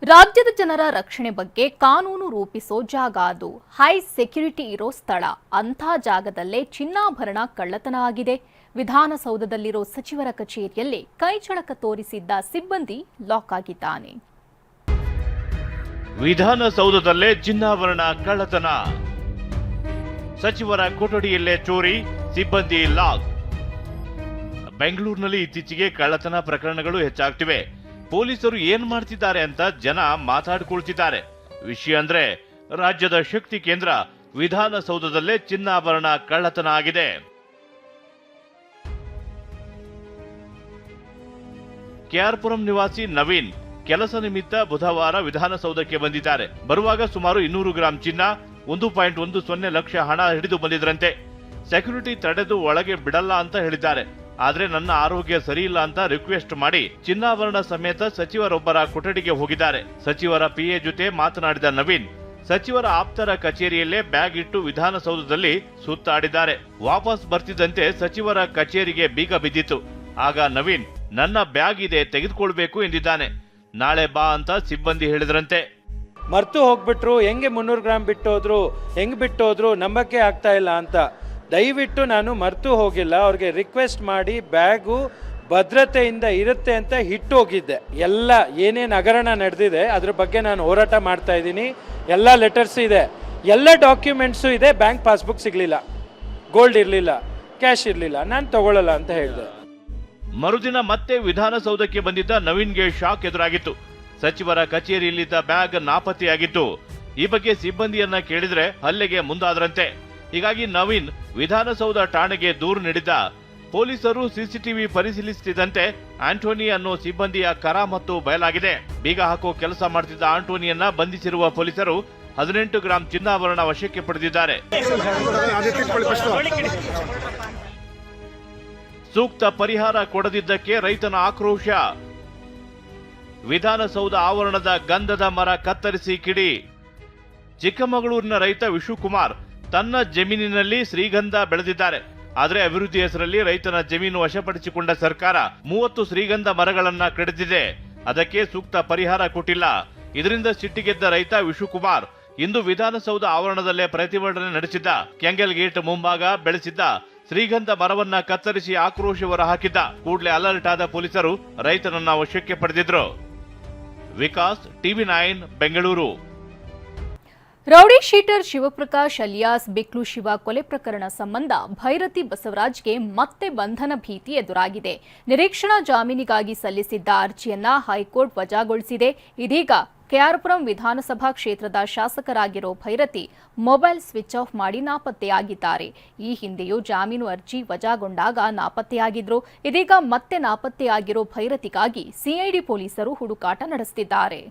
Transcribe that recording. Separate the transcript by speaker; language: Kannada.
Speaker 1: ರಾಜ್ಯದ ಜನರ ರಕ್ಷಣೆ ಬಗ್ಗೆ ಕಾನೂನು ರೂಪಿಸೋ ಜಾಗ ಅದು. ಹೈ ಸೆಕ್ಯೂರಿಟಿ ಇರೋ ಸ್ಥಳ. ಅಂಥ ಜಾಗದಲ್ಲೇ ಚಿನ್ನಾಭರಣ ಕಳ್ಳತನ ಆಗಿದೆ. ವಿಧಾನಸೌಧದಲ್ಲಿರೋ ಸಚಿವರ ಕಚೇರಿಯಲ್ಲಿ ಕೈಚಳಕ ತೋರಿಸಿದ್ದ ಸಿಬ್ಬಂದಿ ಲಾಕ್ ಆಗಿದ್ದಾನೆ.
Speaker 2: ವಿಧಾನಸೌಧದಲ್ಲೇ ಚಿನ್ನಾಭರಣ ಕಳ್ಳತನ, ಸಚಿವರ ಕೊಠಡಿಯಲ್ಲೇ ಚೋರಿ, ಸಿಬ್ಬಂದಿ ಲಾಕ್. ಬೆಂಗಳೂರಿನಲ್ಲಿ ಇತ್ತೀಚೆಗೆ ಕಳ್ಳತನ ಪ್ರಕರಣಗಳು ಹೆಚ್ಚಾಗ್ತಿವೆ. ಪೊಲೀಸರು ಏನ್ ಮಾಡ್ತಿದ್ದಾರೆ ಅಂತ ಜನ ಮಾತಾಡ್ಕೊಳ್ತಿದ್ದಾರೆ. ವಿಷಯ ಅಂದ್ರೆ ರಾಜ್ಯದ ಶಕ್ತಿ ಕೇಂದ್ರ ವಿಧಾನಸೌಧದಲ್ಲೇ ಚಿನ್ನಾಭರಣ ಕಳ್ಳತನ ಆಗಿದೆ. ಕೆಆರ್ಪುರಂ ನಿವಾಸಿ ನವೀನ್ ಕೆಲಸ ನಿಮಿತ್ತ ಬುಧವಾರ ವಿಧಾನಸೌಧಕ್ಕೆ ಬಂದಿದ್ದಾರೆ. ಬರುವಾಗ ಸುಮಾರು 200 ಗ್ರಾಂ ಚಿನ್ನ, 1.10 ಲಕ್ಷ ಹಣ ಹಿಡಿದು ಬಂದಿದ್ರಂತೆ. ಸೆಕ್ಯೂರಿಟಿ ತಡೆದು ಒಳಗೆ ಬಿಡಲ್ಲ ಅಂತ ಹೇಳಿದ್ದಾರೆ. ಆದ್ರೆ ನನ್ನ ಆರೋಗ್ಯ ಸರಿಯಿಲ್ಲ ಅಂತ ರಿಕ್ವೆಸ್ಟ್ ಮಾಡಿ ಚಿನ್ನಾಭರಣ ಸಮೇತ ಸಚಿವರೊಬ್ಬರ ಕೊಠಡಿಗೆ ಹೋಗಿದ್ದಾರೆ. ಸಚಿವರ ಪಿಎ ಜೊತೆ ಮಾತನಾಡಿದ ನವೀನ್, ಸಚಿವರ ಆಪ್ತರ ಕಚೇರಿಯಲ್ಲೇ ಬ್ಯಾಗ್ ಇಟ್ಟು ವಿಧಾನಸೌಧದಲ್ಲಿ ಸುತ್ತಾಡಿದ್ದಾರೆ. ವಾಪಸ್ ಬರ್ತಿದ್ದಂತೆ ಸಚಿವರ ಕಚೇರಿಗೆ ಬೀಗ ಬಿದ್ದಿತ್ತು. ಆಗ ನವೀನ್, ನನ್ನ ಬ್ಯಾಗ್ ಇದೆ, ತೆಗೆದುಕೊಳ್ಬೇಕು ಎಂದಿದ್ದಾನೆ. ನಾಳೆ ಬಾ ಅಂತ ಸಿಬ್ಬಂದಿ ಹೇಳಿದ್ರಂತೆ.
Speaker 3: ಮರ್ತು ಹೋಗ್ಬಿಟ್ರು, ಹೆಂಗೆ 300 ಗ್ರಾಂ ಬಿಟ್ಟೋದ್ರು, ಹೆಂಗ್ ಬಿಟ್ಟೋದ್ರು ನಂಬಕ್ಕೆ ಆಗ್ತಾ ಇಲ್ಲ ಅಂತ. ದಯವಿಟ್ಟು ನಾನು ಮರ್ತು ಹೋಗಿಲ್ಲ, ಅವ್ರಿಗೆ ರಿಕ್ವೆಸ್ಟ್ ಮಾಡಿ ಬ್ಯಾಗು ಭದ್ರತೆಯಿಂದ ಇರುತ್ತೆ ಅಂತ ಇಟ್ಟು ಹೋಗಿದ್ದೆ. ಎಲ್ಲ ಏನೇನು ಹಗರಣ ನಡೆದಿದೆ ಅದ್ರ ಬಗ್ಗೆ ನಾನು ಹೋರಾಟ ಮಾಡ್ತಾ ಇದ್ದೀನಿ. ಎಲ್ಲ ಲೆಟರ್ಸ್ ಇದೆ, ಎಲ್ಲ ಡಾಕ್ಯುಮೆಂಟ್ಸು ಇದೆ. ಬ್ಯಾಂಕ್ ಪಾಸ್ಬುಕ್ ಸಿಗಲಿಲ್ಲ, ಗೋಲ್ಡ್ ಇರಲಿಲ್ಲ, ಕ್ಯಾಶ್ ಇರಲಿಲ್ಲ. ನಾನು ತಗೊಳ್ಳಲ್ಲ ಅಂತ ಹೇಳಿದೆ.
Speaker 2: ಮರುದಿನ ಮತ್ತೆ ವಿಧಾನಸೌಧಕ್ಕೆ ಬಂದಿದ್ದ ನವೀನ್ಗೆ ಶಾಕ್ ಎದುರಾಗಿತ್ತು. ಸಚಿವರ ಕಚೇರಿಯಲ್ಲಿದ್ದ ಬ್ಯಾಗ್ ನಾಪತ್ತೆಯಾಗಿತ್ತು. ಈ ಬಗ್ಗೆ ಸಿಬ್ಬಂದಿಯನ್ನ ಕೇಳಿದ್ರೆ ಹಲ್ಲೆಗೆ ಮುಂದಾದ್ರಂತೆ. ಹೀಗಾಗಿ ನವೀನ್ ವಿಧಾನಸೌಧ ಠಾಣೆಗೆ ದೂರು ನೀಡಿದ್ದ. ಪೊಲೀಸರು ಸಿಸಿಟಿವಿ ಪರಿಶೀಲಿಸುತ್ತಿದ್ದಂತೆ ಆಂಟೋನಿ ಅನ್ನೋ ಸಿಬ್ಬಂದಿಯ ಕರಾಮತ್ತು ಬಯಲಾಗಿದೆ. ಬೀಗ ಹಾಕೋ ಕೆಲಸ ಮಾಡ್ತಿದ್ದ ಆಂಟೋನಿಯನ್ನ ಬಂಧಿಸಿರುವ ಪೊಲೀಸರು 18 ಗ್ರಾಂ ಚಿನ್ನಾಭರಣ ವಶಕ್ಕೆ ಪಡೆದಿದ್ದಾರೆ. ಸೂಕ್ತ ಪರಿಹಾರ ಕೊಡದಿದ್ದಕ್ಕೆ ರೈತನ ಆಕ್ರೋಶ. ವಿಧಾನಸೌಧ ಆವರಣದ ಗಂಧದ ಮರ ಕತ್ತರಿಸಿ ಕಿಡಿ. ಚಿಕ್ಕಮಗಳೂರಿನ ರೈತ ವಿಶುಕುಮಾರ್ ತನ್ನ ಜಮೀನಿನಲ್ಲಿ ಶ್ರೀಗಂಧ ಬೆಳೆದಿದ್ದಾರೆ. ಆದರೆ ಅಭಿವೃದ್ಧಿ ಹೆಸರಲ್ಲಿ ರೈತನ ಜಮೀನು ವಶಪಡಿಸಿಕೊಂಡ ಸರ್ಕಾರ 30 ಶ್ರೀಗಂಧ ಮರಗಳನ್ನ ಕಡಿದಿದೆ. ಅದಕ್ಕೆ ಸೂಕ್ತ ಪರಿಹಾರ ಕೊಟ್ಟಿಲ್ಲ. ಇದರಿಂದ ಸಿಟ್ಟಿಗೆದ್ದ ರೈತ ವಿಶುಕುಮಾರ್ ಇಂದು ವಿಧಾನಸೌಧ ಆವರಣದಲ್ಲೇ ಪ್ರತಿಭಟನೆ ನಡೆಸಿದ್ದ. ಕೆಂಗಲ್ ಗೇಟ್ ಮುಂಭಾಗ ಬೆಳೆಸಿದ್ದ ಶ್ರೀಗಂಧ ಮರವನ್ನ ಕತ್ತರಿಸಿ ಆಕ್ರೋಶ ಹೊರ ಹಾಕಿದ್ದ. ಕೂಡಲೇ ಅಲರ್ಟ್ ಆದ ಪೊಲೀಸರು ರೈತನನ್ನ ವಶಕ್ಕೆ ಪಡೆದಿದ್ರು. Vikas, TV9 Bengaluru.
Speaker 1: Rowdy sheeter Shivaprakash alias Biklu Shiva ಕೊಲೆ ಪ್ರಕರಣ ಸಂಬಂಧ ಭೈರತಿ ಬಸವರಾಜ್ಗೆ ಮತ್ತೆ ಬಂಧನ ಭೀತಿ ಎದುರಾಗಿದೆ. ನಿರೀಕ್ಷಣಾ ಜಾಮೀನಿಗಾಗಿ ಸಲ್ಲಿಸಿದ್ದ ಅರ್ಜಿಯನ್ನ ಹೈಕೋರ್ಟ್ ವಜಾಗೊಳಿಸಿದೆ. ಇದೀಗ ಕೆಆರ್ಪುರಂ ವಿಧಾನಸಭಾ ಕ್ಷೇತ್ರದ ಶಾಸಕರಾಗಿರೋ ಭೈರತಿ ಮೊಬೈಲ್ ಸ್ವಿಚ್ ಆಫ್ ಮಾಡಿ ನಾಪತ್ತೆಯಾಗಿದ್ದಾರೆ. ಈ ಹಿಂದೆಯೂ ಜಾಮೀನು ಅರ್ಜಿ ವಜಾಗೊಂಡಾಗ ನಾಪತ್ತೆಯಾಗಿದ್ರು. ಇದೀಗ ಮತ್ತೆ ನಾಪತ್ತೆಯಾಗಿರೋ ಭೈರತಿಗಾಗಿ ಸಿಐಡಿ ಪೊಲೀಸರು ಹುಡುಕಾಟ ನಡೆಸುತ್ತಿದ್ದಾರೆ.